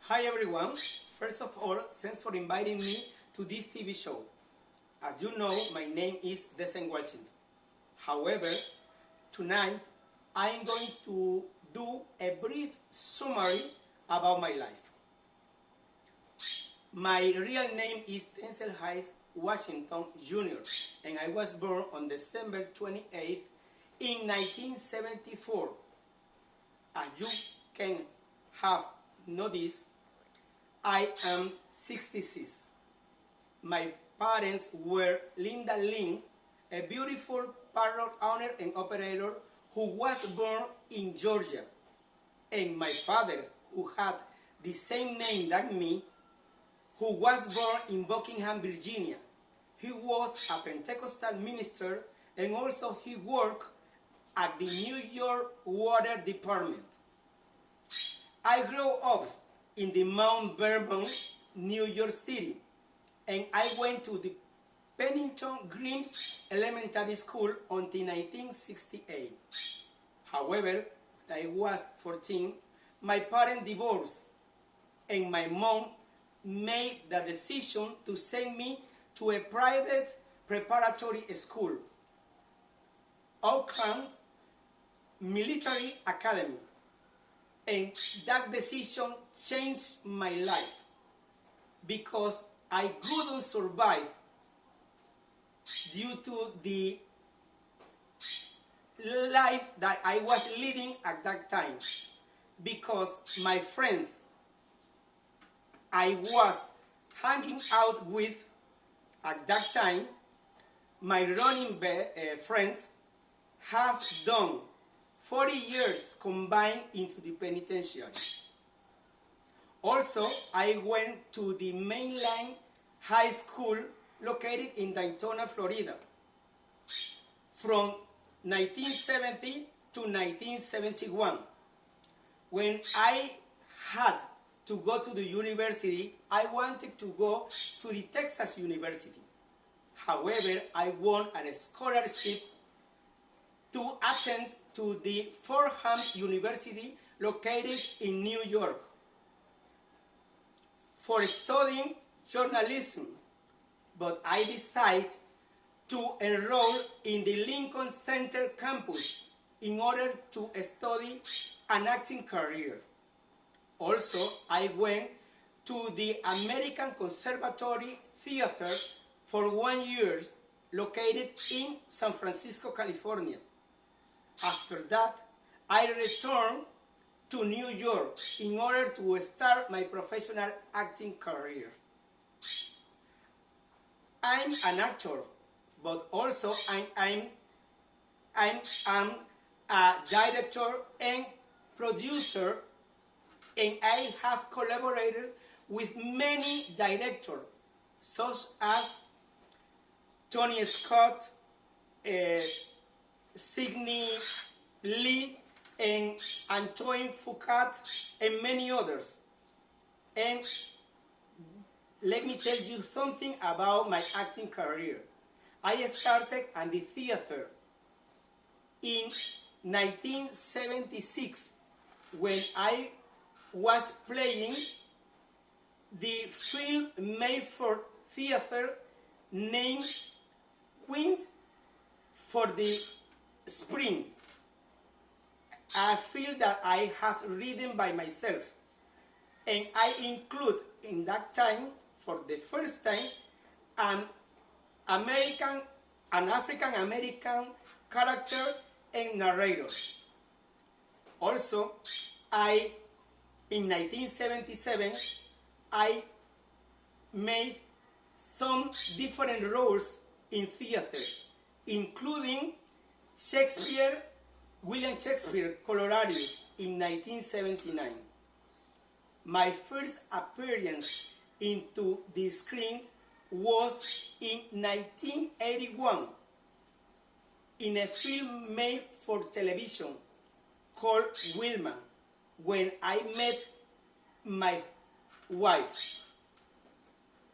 Hi everyone. First of all, thanks for inviting me to this TV show. As you know, my name is Desen Washington. However, tonight I am going to do a brief summary about my life. My real name is Denzel Hayes Washington Jr. and I was born on December 28th in 1974. As you can have noticed, I am 66. My parents were Linda Lynn, a beautiful parrot owner and operator who was born in Georgia, and my father, who had the same name than me, who was born in Buckingham, Virginia. He was a Pentecostal minister and also he worked at the New York Water Department. I grew up in the Mount Vernon, New York City, and I went to the Pennington Grimes Elementary School until 1968. However, when I was 14, my parents divorced, and my mom made the decision to send me to a private preparatory school, Auckland Military Academy. And that decision changed my life because I couldn't survive due to the life that I was living at that time, because my friends I was hanging out with at that time, my running friends, have done 40 years combined into the penitentiary. Also, I went to the mainline high school located in Daytona, Florida, from 1970 to 1971. When I had to go to the university, I wanted to go to the Texas University. However, I won a scholarship to attend to the Fordham University located in New York for studying journalism, but I decided to enroll in the Lincoln Center campus in order to study an acting career. Also, I went to the American Conservatory Theater for 1 year, located in San Francisco, California. After that, I returned to New York in order to start my professional acting career. I'm an actor, but also I'm a director and producer, and I have collaborated with many directors, such as Tony Scott, Sidney Lee, and Antoine Fuqua, and many others. And let me tell you something about my acting career. I started at the theater in 1976 when I was playing the film made for theater named Queens for the Spring, a film that I had written by myself, and I include in that time, for the first time, an African American character and narrator. Also, in 1977, I made some different roles in theater, including William Shakespeare, Coloradius, in 1979. My first appearance into the screen was in 1981 in a film made for television called Wilma, when I met my wife.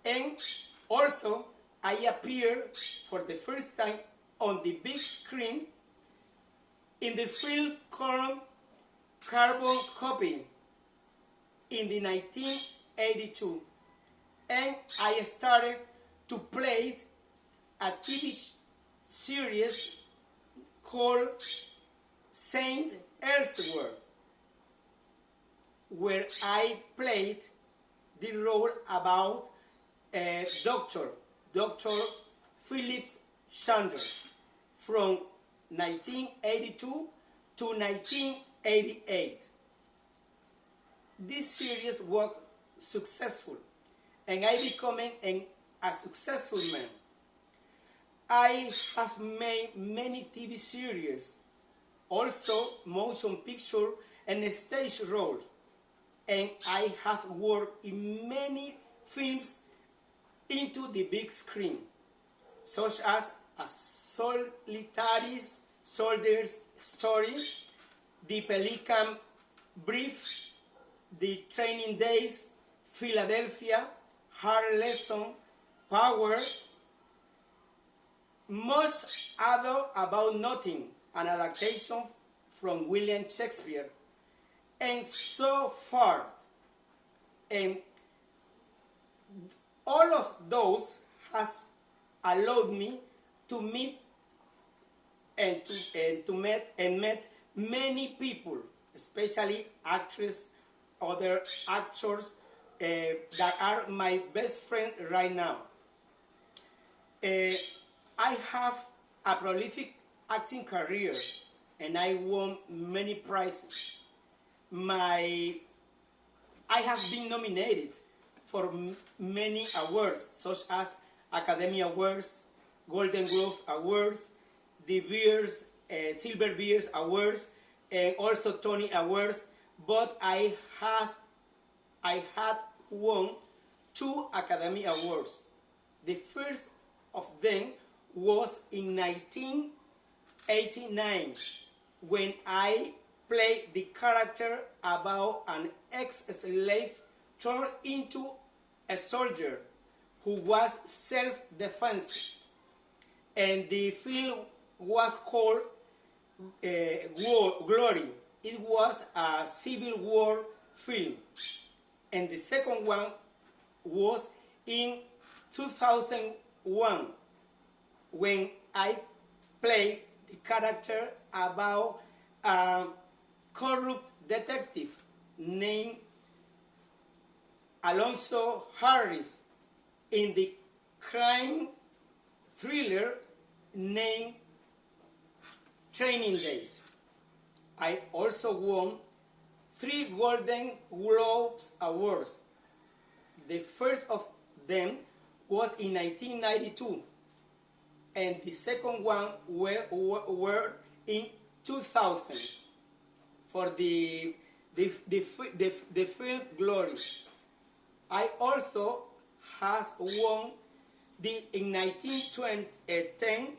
And also, I appeared for the first time on the big screen in the film called Carbon Copy, in the 1982, and I started to play a TV series called Saint Elsewhere, where I played the role about Dr. Philip Sanders from 1982 to 1988. This series was successful, and I became a successful man. I have made many TV series, also motion picture and stage roles, and I have worked in many films into the big screen, such as A Solitary Soldier's Story, The Pelican Brief, The Training Days, Philadelphia, Hard Lesson, Power, Much Ado About Nothing, an adaptation from William Shakespeare, and so forth. And all of those has allowed me to meet and met many people, especially actors, other actors that are my best friend right now. I have a prolific acting career, and I won many prizes. I have been nominated for many awards, such as Academy Awards, Golden Globe Awards, the Silver Bears Awards, and also Tony Awards. But I had won 2 Academy Awards. The first of them was in 1989, when I played the character about an ex-slave turned into a soldier who was self-defense. And the film was called Glory. It was a Civil War film. And the second one was in 2001, when I played the character about a corrupt detective named Alonzo Harris in the crime thriller named Training Days. I also won 3 Golden Globes Awards. The first of them was in 1992, and the second one were in 2000 for the film Glory. I also has won in 2010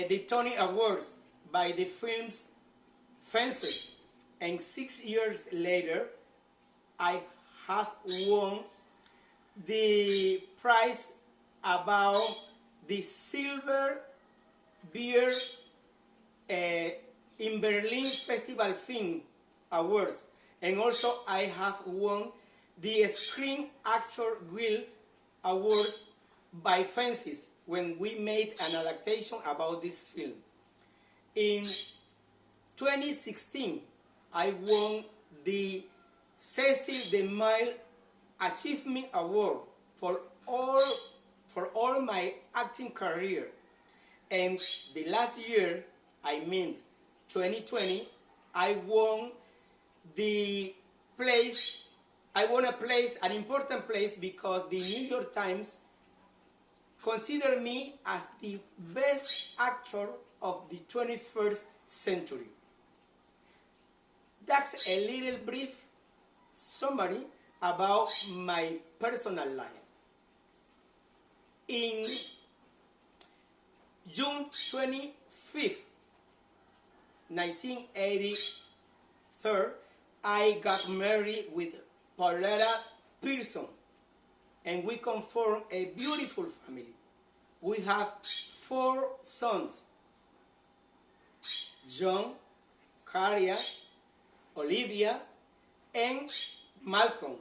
the Tony Awards by the films Fences, and 6 years later I have won the prize about the Silver Bear in Berlin Festival Film Awards, and also I have won the Screen Actor Guild Awards by Fences when we made an adaptation about this film. In 2016, I won the Cecil DeMille Achievement Award for all my acting career. And the last year, 2020, I won an important place, because the New York Times considered me as the best actor of the 21st century. That's a little brief summary about my personal life. In June 25th, 1983, I got married with Pauletta Pearson, and we formed a beautiful family. We have 4 sons: John, Zakaria, Olivia, and Malcolm.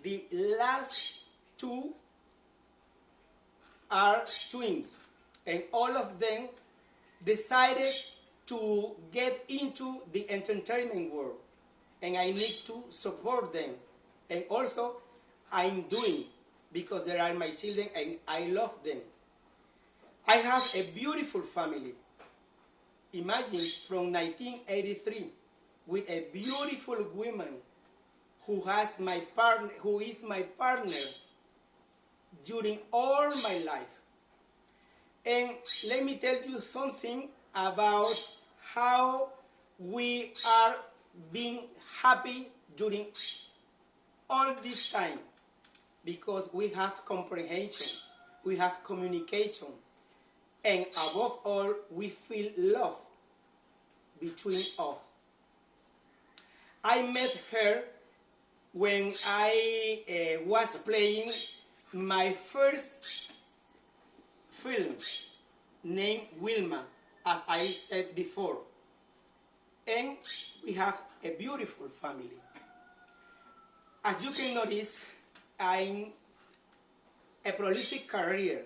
The last two are twins, and all of them decided to get into the entertainment world, and I need to support them. And also, I'm doing, because they are my children and I love them. I have a beautiful family. Imagine, from 1983, with a beautiful woman who is my partner during all my life. And let me tell you something about how we are being happy during all this time, because we have comprehension, we have communication, and above all, we feel love between us. I met her when I was playing my first film named Wilma, as I said before. And we have a beautiful family. As you can notice, I'm a prolific career.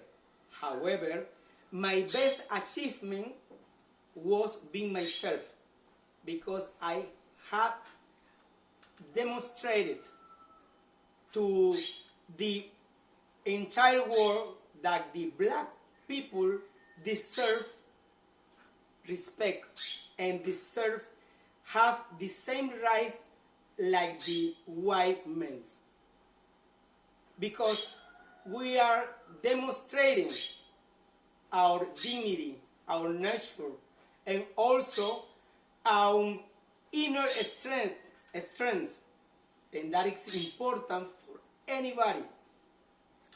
However, my best achievement was being myself, because I had demonstrated to the entire world that the black people deserve respect and deserve have the same rights like the white men, because we are demonstrating our dignity, our nature, and also our inner strength, and that is important for anybody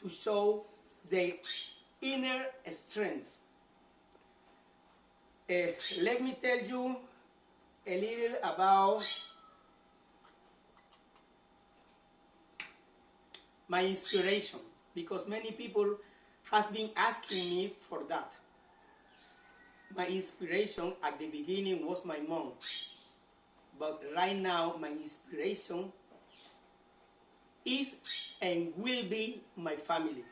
to show their inner strength. Let me tell you a little about my inspiration, because many people has been asking me for that. My inspiration at the beginning was my mom, but right now my inspiration is and will be my family.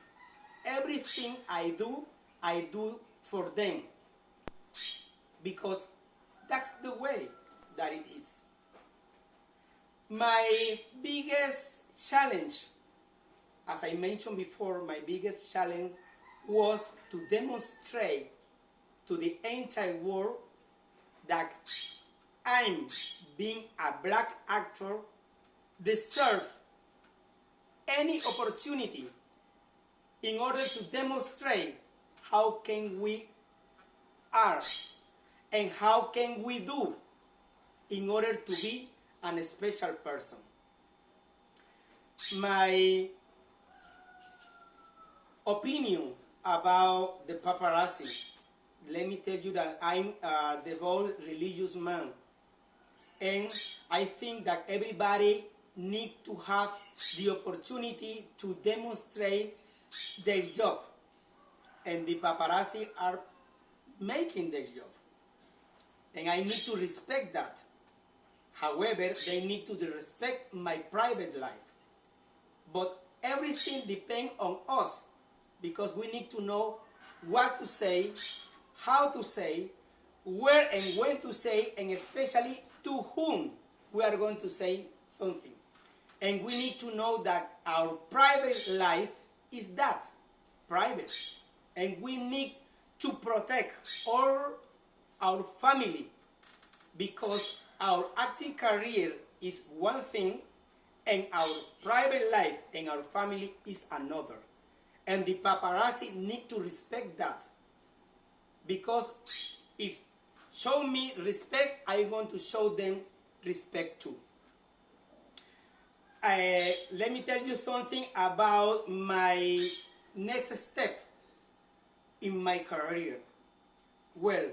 Everything I do for them, because that's the way that it is. My biggest challenge, as I mentioned before, my biggest challenge was to demonstrate to the entire world that I'm, being a black actor, deserve any opportunity in order to demonstrate how can we are and how can we do in order to be a special person. My opinion about the paparazzi, let me tell you that I'm a devout religious man, and I think that everybody needs to have the opportunity to demonstrate their job, and the paparazzi are making their job, and I need to respect that. However, they need to respect my private life. But everything depends on us, because we need to know what to say, how to say, where and when to say, and especially to whom we are going to say something. And we need to know that our private life is that, private. And we need to protect all our family, because our acting career is one thing, and our private life and our family is another. And the paparazzi need to respect that, because if show me respect, I'm going to show them respect too. Let me tell you something about my next step in my career. Well,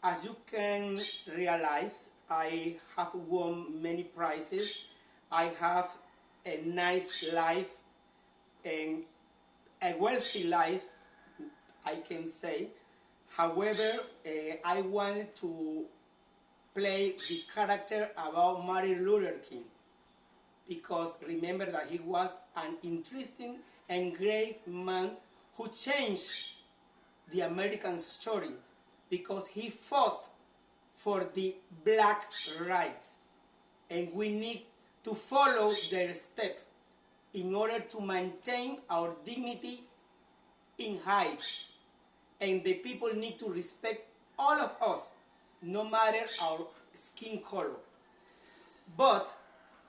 as you can realize, I have won many prizes. I have a nice life and a wealthy life, I can say. However, I wanted to play the character about Martin Luther King, because remember that he was an interesting and great man who changed the American story, because he fought for the black rights, and we need to follow their steps in order to maintain our dignity in height. And the people need to respect all of us, no matter our skin color. But,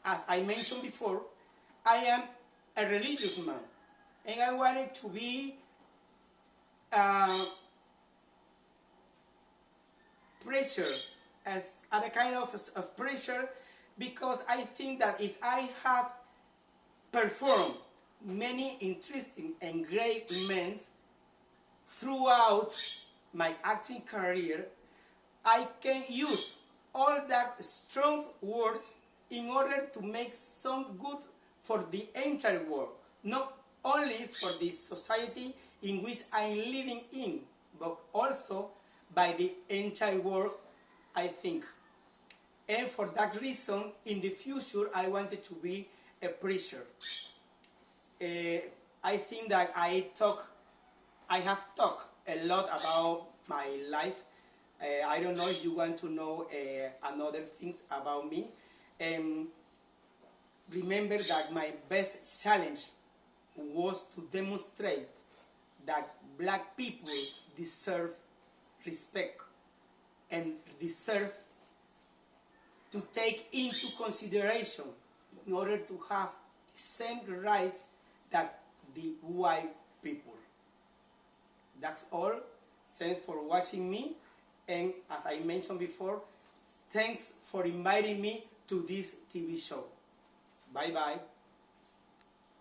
as I mentioned before, I am a religious man, and I wanted to be preacher, as a kind of preacher, because I think that if I had performed many interesting and great men throughout my acting career, I can use all that strong words in order to make some good for the entire world, not only for the society in which I'm living in, but also by the entire world, I think. And for that reason, in the future, I wanted to be a preacher. I think that I have talked a lot about my life. I don't know if you want to know another things about me. Remember that my best challenge was to demonstrate that black people deserve respect and deserve to take into consideration in order to have the same rights that the white people. That's all. Thanks for watching me, and as I mentioned before, thanks for inviting me to this TV show. Bye-bye.